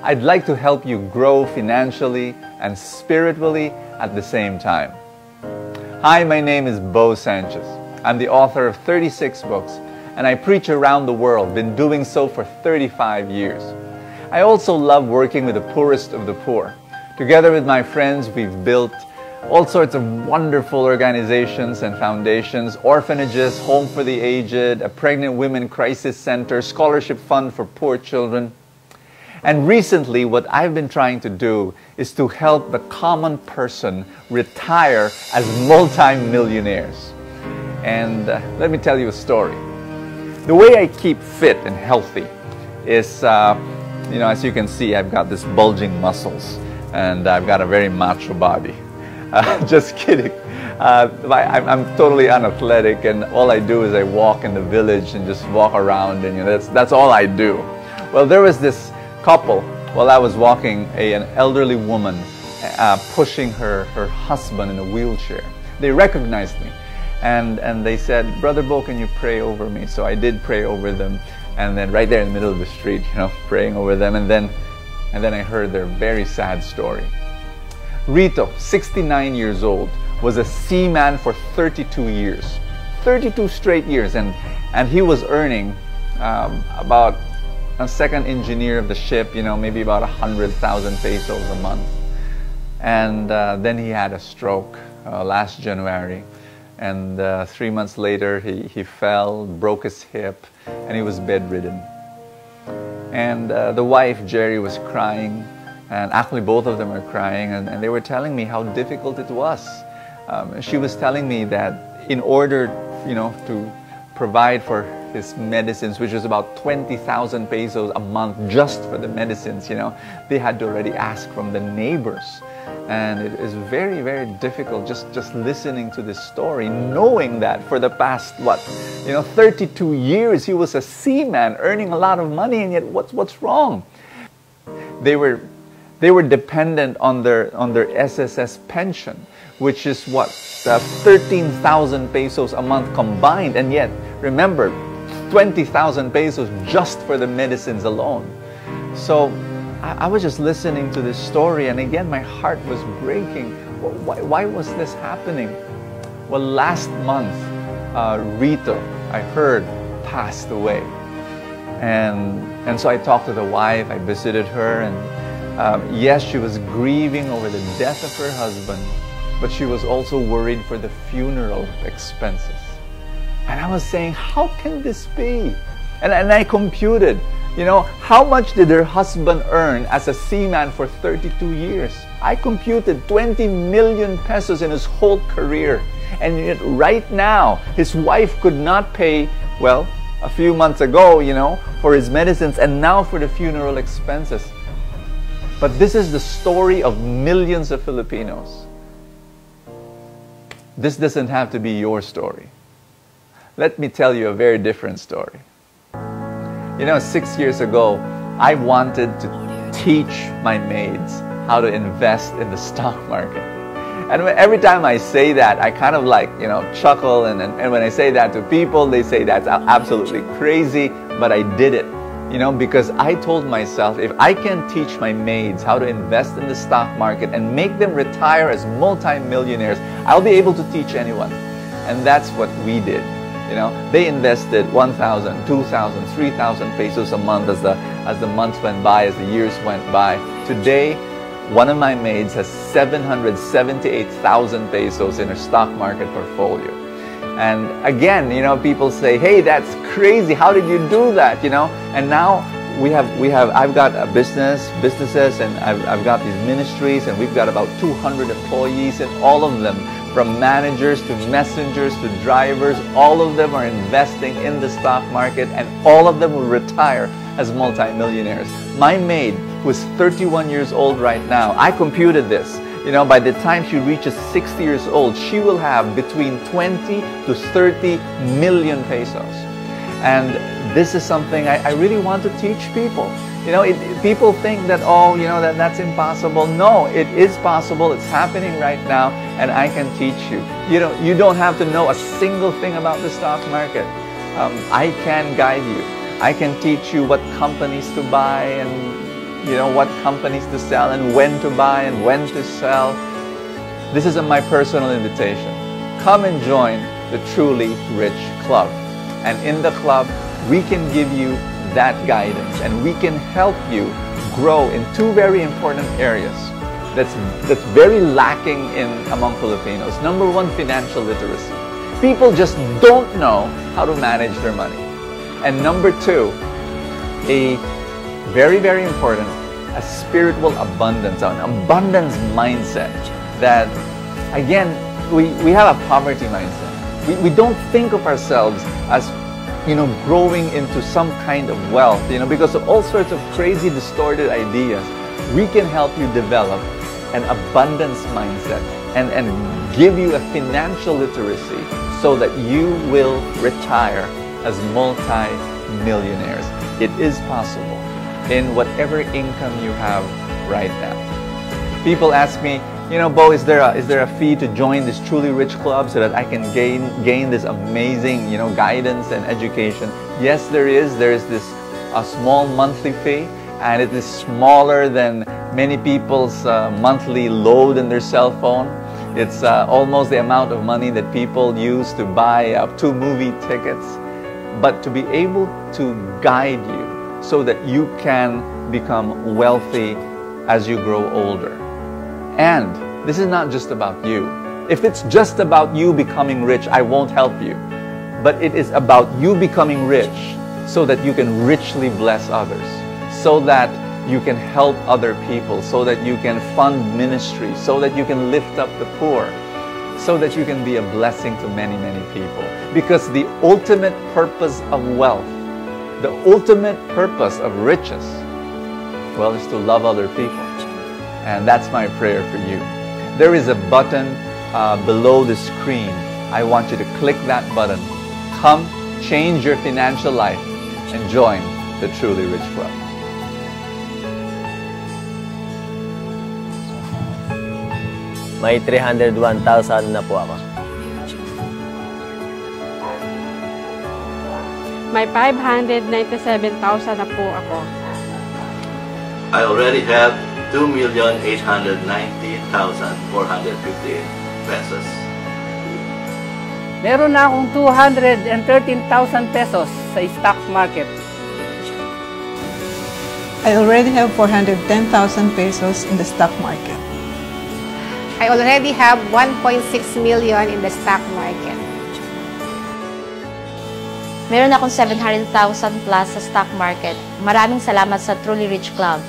I'd like to help you grow financially and spiritually at the same time. Hi, my name is Sanchez. I'm the author of 36 books, and I preach around the world, been doing so for 35 years. I also love working with the poorest of the poor. Together with my friends, we've built all sorts of wonderful organizations and foundations, orphanages, home for the aged, a pregnant women crisis center, scholarship fund for poor children. And recently, what I've been trying to do is to help the common person retire as multi-millionaires. And let me tell you a story. The way I keep fit and healthy is, as you can see, I've got this bulging muscles and I've got a very macho body. Just kidding. I'm totally unathletic, and all I do is I walk in the village and just walk around, and that's all I do. Well, there was this couple while I was walking, an elderly woman pushing her husband in a wheelchair. They recognized me, and they said, "Brother Bo, can you pray over me?" So I did pray over them, and then right there in the middle of the street, praying over them, and then I heard their very sad story. Rito, 69 years old, was a seaman for 32 years. 32 straight years, and he was earning about a second engineer of the ship, maybe about 100,000 pesos a month. And then he had a stroke last January, and 3 months later he fell, broke his hip, and he was bedridden. And the wife, Jerry, was crying. And actually both of them are crying, and they were telling me how difficult it was. She was telling me that in order, to provide for his medicines, which was about 20,000 pesos a month just for the medicines, they had to already ask from the neighbors. And it is very, very difficult just listening to this story, knowing that for the past, 32 years he was a seaman earning a lot of money, and yet what's wrong? They were dependent on their SSS pension, which is 13,000 pesos a month combined, and yet remember, 20,000 pesos just for the medicines alone. So I was just listening to this story, and again my heart was breaking. Why was this happening? Well, last month Rito, I heard, passed away, and so I talked to the wife. I visited her, and yes, she was grieving over the death of her husband, but she was also worried for the funeral expenses. And I was saying, how can this be? And I computed, how much did her husband earn as a seaman for 32 years? I computed 20 million pesos in his whole career. And yet right now, his wife could not pay, a few months ago, for his medicines, and now for the funeral expenses. But this is the story of millions of Filipinos. This doesn't have to be your story. Let me tell you a very different story. 6 years ago, I wanted to teach my maids how to invest in the stock market. And every time I say that, I kind of chuckle, and when I say that to people, they say that's absolutely crazy, but I did it. Because I told myself, if I can teach my maids how to invest in the stock market and make them retire as multi-millionaires, I'll be able to teach anyone. And that's what we did. They invested 1,000, 2,000, 3,000 pesos a month as the months went by, as the years went by. Today, one of my maids has 778,000 pesos in her stock market portfolio. And again, people say, "Hey, that's crazy. How did you do that?" And now I've got businesses, and I've got these ministries, and we've got about 200 employees, and all of them, from managers to messengers to drivers, all of them are investing in the stock market, and all of them will retire as multi-millionaires. My maid, who is 31 years old right now, I computed this. By the time she reaches 60 years old, she will have between 20 to 30 million pesos. And this is something I really want to teach people. People think that, that's impossible. No, it is possible. It's happening right now, and I can teach you. You don't have to know a single thing about the stock market. I can guide you. I can teach you what companies to buy, and what companies to sell and when to buy and when to sell. This is my personal invitation. Come and join the Truly Rich Club. And in the club, we can give you that guidance and we can help you grow in two very important areas that's very lacking among Filipinos. Number one, financial literacy. People just don't know how to manage their money. And number two, a very, very important, a spiritual abundance, an abundance mindset that, again, we have a poverty mindset. We don't think of ourselves as, growing into some kind of wealth, because of all sorts of crazy, distorted ideas. We can help you develop an abundance mindset and give you a financial literacy so that you will retire as multi-millionaires. It is possible in whatever income you have right now. People ask me, Bo, is there a fee to join this Truly Rich Club so that I can gain this amazing, guidance and education? Yes, there is. There is a small monthly fee, and it is smaller than many people's monthly load in their cell phone. It's almost the amount of money that people use to buy 2 movie tickets. But to be able to guide you so that you can become wealthy as you grow older. And this is not just about you. If it's just about you becoming rich, I won't help you. But it is about you becoming rich so that you can richly bless others, so that you can help other people, so that you can fund ministry, so that you can lift up the poor, so that you can be a blessing to many, many people. Because the ultimate purpose of wealth, the ultimate purpose of riches, well, is to love other people. And that's my prayer for you. There is a button below the screen. I want you to click that button. Come, change your financial life, and join the Truly Rich Club. May 301,000 na po ako. May 597,000 na po ako. I already have 2,890,458 pesos. Meron na akong 213,000 pesos sa stock market. I already have 410,000 pesos in the stock market. I already have 1.6 million in the stock market. Meron akong 700,000 plus sa stock market. Maraming salamat sa Truly Rich Club.